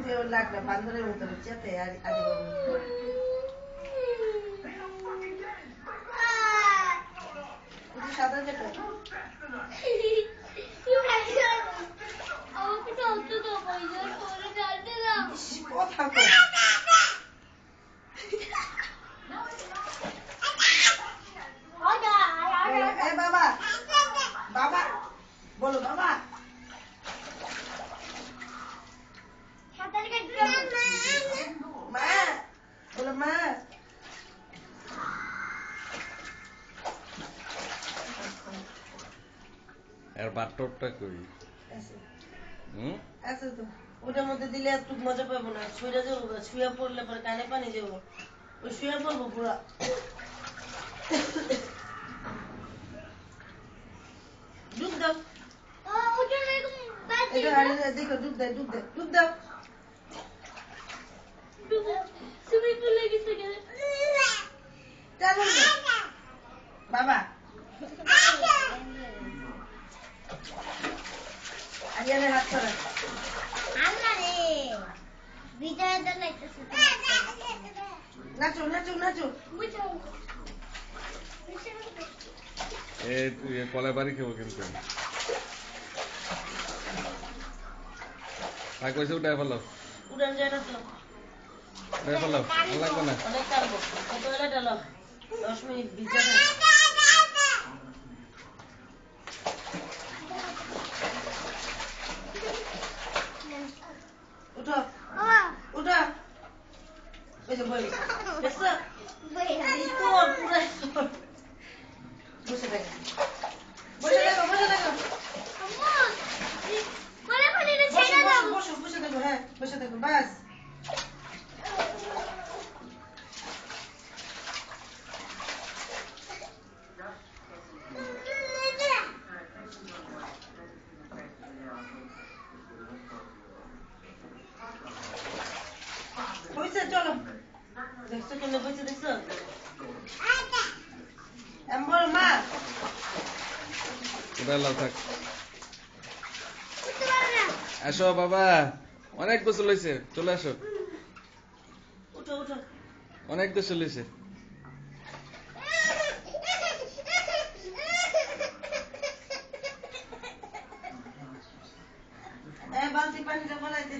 লাগবে বান্দরের মতো চেপে আর সাদা যেটা কথা বাবা বাবা বলো বাবা মা বলো মা আর বাটটা কই আছে তো ওটার মধ্যে দিলে একটু মজা পাবো না শুয়ে যাবো শুয়ে পড়লে পরে কানে পানি যাবো ওই শুয়ে পড়বো পুরা ডুব দাও দেখো ডুব দাও ডুব দাও ডুব দাও বাবা আরিয়ানের হাত ধরা নাচো নাচো নাচো কলাই বাড়ি খেবো কিন্তু কইছে উঠে ফেলো উড়ান যায় না তো উঠে ফেলো লাগবে না অনেক কাটবো কত বেলা ডালো 10 মিনিট ভিজাবে উঠো উঠো এই যে বই দেখছো বসে থাকো বসে থাকো বসে থাকো বসো বসে থাকো হ্যাঁ বসে থাকো বাস হয়েছে চলো দেখছো কেমন হয়েছে দেখছো এমন মা থাক আসো বাবা অনেক গোসল হয়েছে চলে আসো উঠো উঠো অনেক গোসল হয়েছে বালতি পানিটা বলাই দে